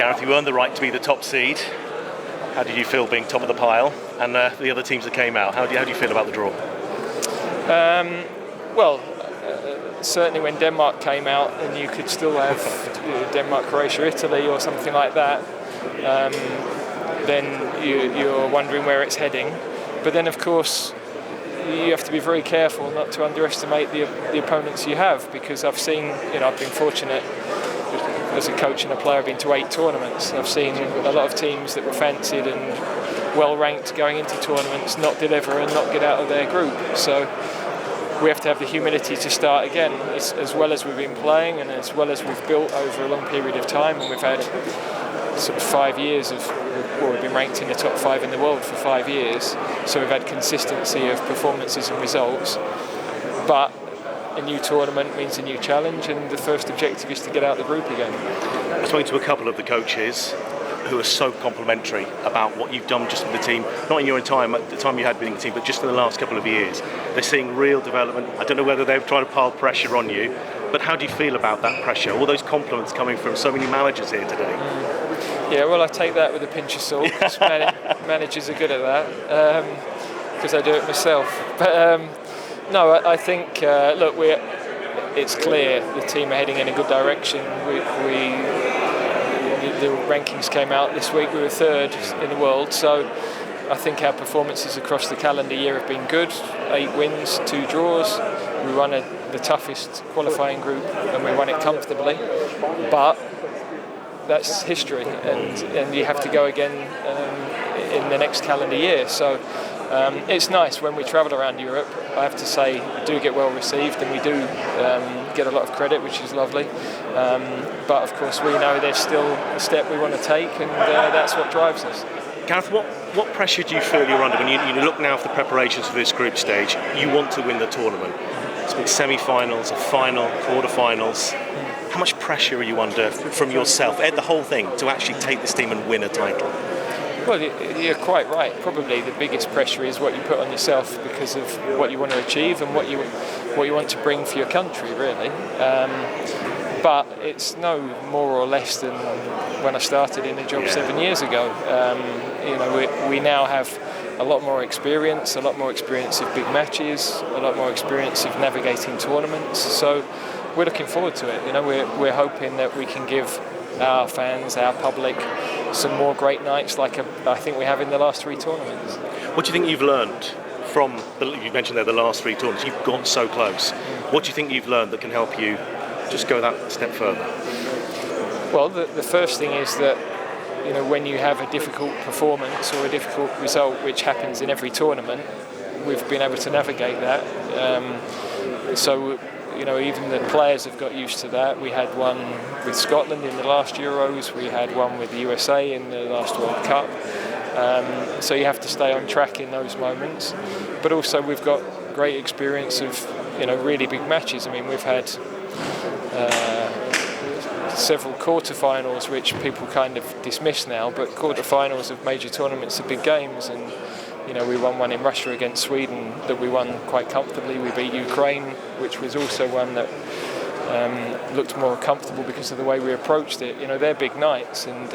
Gareth, you earned the right to be the top seed. How did you feel being top of the pile? And the other teams that came out, how do you feel about the draw? Certainly when Denmark came out and you could still have Denmark, Croatia, Italy or something like that, then you're wondering where it's heading. But then of course you have to be very careful not to underestimate the opponents you have, because I've seen, I've been fortunate as a coach and a player. I've been to 8 tournaments. I've seen a lot of teams that were fancied and well ranked going into tournaments not deliver and not get out of their group. So we have to have the humility to start again, as well as we've been playing and as well as we've built over a long period of time. And we've had sort of 5 years we've been ranked in the top 5 in the world for 5 years. So we've had consistency of performances and results. But a new tournament means a new challenge, and the first objective is to get out of the group again. I spoke to a couple of the coaches who are so complimentary about what you've done just with the team, not in your time, at the time you had been in the team, but just in the last couple of years. They're seeing real development. I don't know whether they've tried to pile pressure on you, but how do you feel about that pressure? All those compliments coming from so many managers here today. Yeah, well, I take that with a pinch of salt. Managers are good at that, because I do it myself. But no, I think, look, it's clear the team are heading in a good direction. The rankings came out this week. We were 3rd in the world, so I think our performances across the calendar year have been good. 8 wins, 2 draws. We won the toughest qualifying group and we won it comfortably. But that's history, and you have to go again in the next calendar year. So it's nice when we travel around Europe. I have to say, we do get well received, and we do get a lot of credit, which is lovely. But of course, we know there's still a step we want to take, and that's what drives us. Gareth, what pressure do you feel you're under when you look now for the preparations for this group stage? You want to win the tournament. It's been semi-finals, a final, quarter-finals. How much pressure are you under from yourself, the whole thing, to actually take this team and win a title? Well, you're quite right. Probably the biggest pressure is what you put on yourself because of what you want to achieve and what you want to bring for your country, really. But it's no more or less than when I started in the job 7 years ago. We now have a lot more experience of big matches, a lot more experience of navigating tournaments. So we're looking forward to it. We're hoping that we can give our fans, our public, some more great nights like I think we have in the last 3 tournaments. What do you think you've learned from, you mentioned there the last 3 tournaments, you've got so close. What do you think you've learned that can help you just go that step further? Well, the first thing is that when you have a difficult performance or a difficult result, which happens in every tournament, we've been able to navigate that. Even the players have got used to that. We had one with Scotland in the last Euros, we had one with the USA in the last World Cup. So you have to stay on track in those moments. But also we've got great experience of really big matches. I mean, we've had several quarterfinals which people kind of dismiss now, but quarterfinals of major tournaments are big games, and we won one in Russia against Sweden that we won quite comfortably. We beat Ukraine, which was also one that looked more comfortable because of the way we approached it. They're big nights, and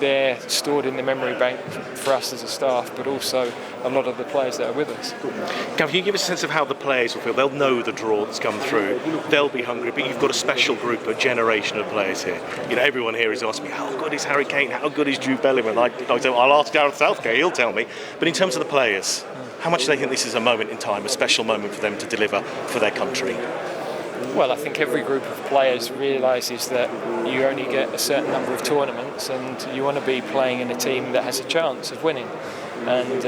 they're stored in the memory bank for us as a staff, but also a lot of the players that are with us. Gav, can you give us a sense of how the players will feel? They'll know the draw that's come through. They'll be hungry, but you've got a special group, a generation of players here. Everyone here is asking me, how good is Harry Kane? How good is Jude Bellingham? I'll ask Gareth Southgate, he'll tell me. But in terms of the players, how much do they think this is a moment in time, a special moment for them to deliver for their country? Well, I think every group of players realises that you only get a certain number of tournaments, and you want to be playing in a team that has a chance of winning. And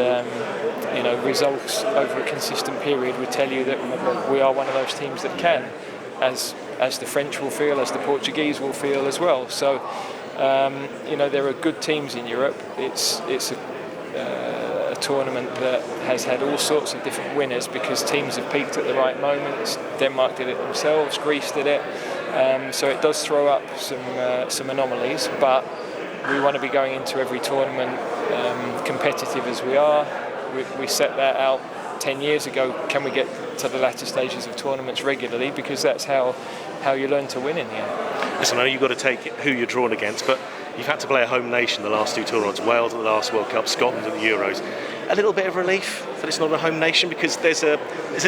results over a consistent period would tell you that we are one of those teams that can, as the French will feel, as the Portuguese will feel as well. So there are good teams in Europe. It's a tournament that has had all sorts of different winners because teams have peaked at the right moments. Denmark did it themselves, Greece did it. So it does throw up some anomalies, but we want to be going into every tournament competitive as we are. We set that out 10 years ago. Can we get to the latter stages of tournaments regularly? Because that's how you learn to win in the end. Listen, I know you've got to take who you're drawn against, but you've had to play a home nation the last 2 tournaments, Wales at the last World Cup, Scotland at the Euros. A little bit of relief that it's not a home nation, because there's a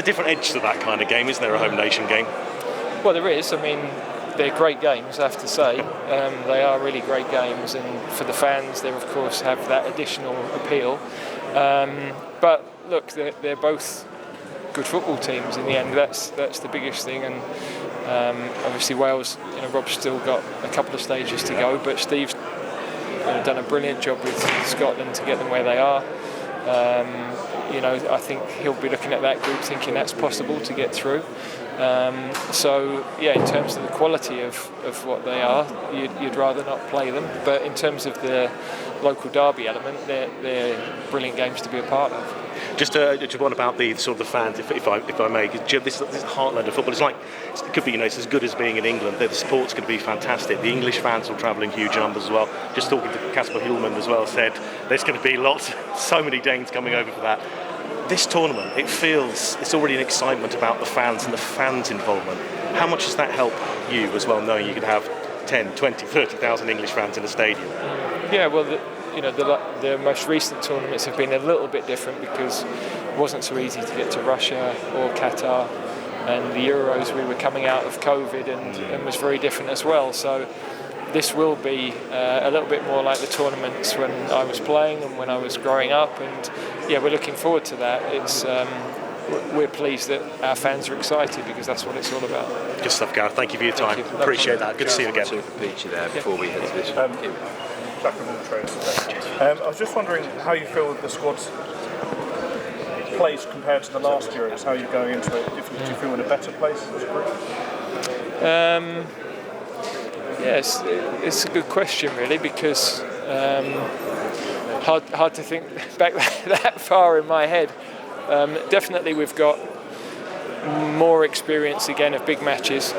different edge to that kind of game, isn't there, a home nation game? Well, there is. I mean, they're great games, I have to say. They are really great games, and for the fans, they of course have that additional appeal. But look, they're both good football teams in the end. That's the biggest thing. And obviously Wales, Rob's still got a couple of stages to go, but Steve's done a brilliant job with Scotland to get them where they are. I think he'll be looking at that group thinking that's possible to get through. So yeah, in terms of the quality of what they are, you'd rather not play them. But in terms of the local derby element, they're brilliant games to be a part of. Just one about the sort of the fans, if I may. This is heartland of football. It could be, it's as good as being in England. The support's going to be fantastic. The English fans will travel in huge numbers as well. Just talking to Casper Hillman as well, said there's going to be so many Danes coming over for that. This tournament, it's already an excitement about the fans and the fans' involvement. How much does that help you as well, knowing you could have 10, 20, 30,000 English fans in a stadium? Yeah, well, the most recent tournaments have been a little bit different because it wasn't so easy to get to Russia or Qatar, and the Euros, we were coming out of COVID and was very different as well. So this will be a little bit more like the tournaments when I was playing and when I was growing up, and yeah, we're looking forward to that. We're pleased that our fans are excited because that's what it's all about. Good stuff, Gareth. Thank you for your time. Appreciate that. Good to see you again. Picture there before we head to this. Jack of all trades. I was just wondering how you feel the squad's place compared to the last Euros. How are you going into it? Do you feel in a better place as a group? Yes, it's a good question really, because hard to think back that far in my head. Definitely we've got more experience again of big matches.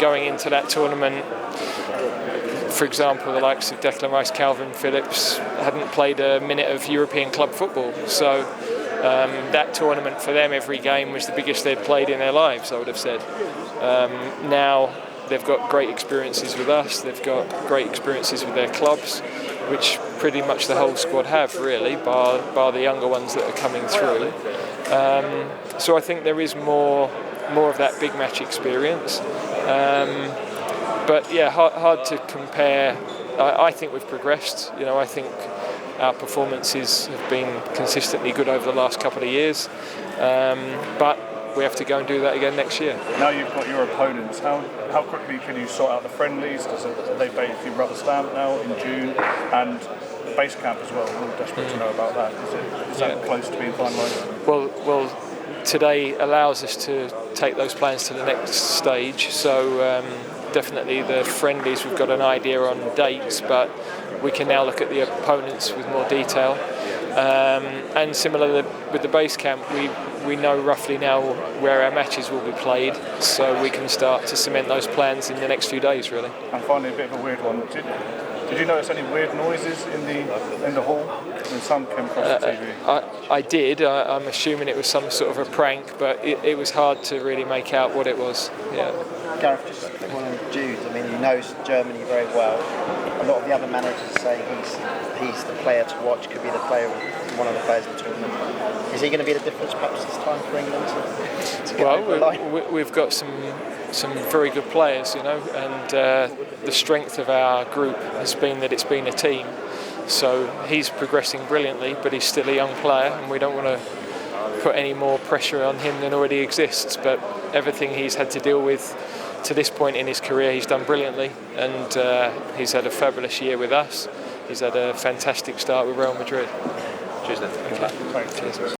Going into that tournament, for example, the likes of Declan Rice, Calvin Phillips hadn't played a minute of European club football, so that tournament for them, every game was the biggest they'd played in their lives, I would have said. Now they've got great experiences with us, they've got great experiences with their clubs, which pretty much the whole squad have really, bar the younger ones that are coming through. So I think there is more of that big match experience. But yeah, hard to compare. I think we've progressed. I think our performances have been consistently good over the last couple of years. But we have to go and do that again next year. Now you've got your opponents, how quickly can you sort out the friendlies? Are they basically rubber stamp now in June? And the base camp as well, we're all desperate to know about that. Is that close to being finalised? Well, today allows us to take those plans to the next stage. So definitely the friendlies, we've got an idea on dates, but we can now look at the opponents with more detail. And similar with the base camp, we know roughly now where our matches will be played, so we can start to cement those plans in the next few days, really. And finally, a bit of a weird one. Did you notice any weird noises in the hall? When some came across the TV. I did. I'm assuming it was some sort of a prank, but it was hard to really make out what it was. Yeah. Gareth, just one on Jude. I mean, he knows Germany very well. A lot of the other managers are saying he's the player to watch. Could be the player, one of the players in the tournament. Is he going to be the difference perhaps this time for England to get over the line? We've got some very good players, and the strength of our group has been that it's been a team. So he's progressing brilliantly, but he's still a young player, and we don't want to put any more pressure on him than already exists. But everything he's had to deal with to this point in his career, he's done brilliantly, and he's had a fabulous year with us. He's had a fantastic start with Real Madrid. Cheers then. Okay. Cheers.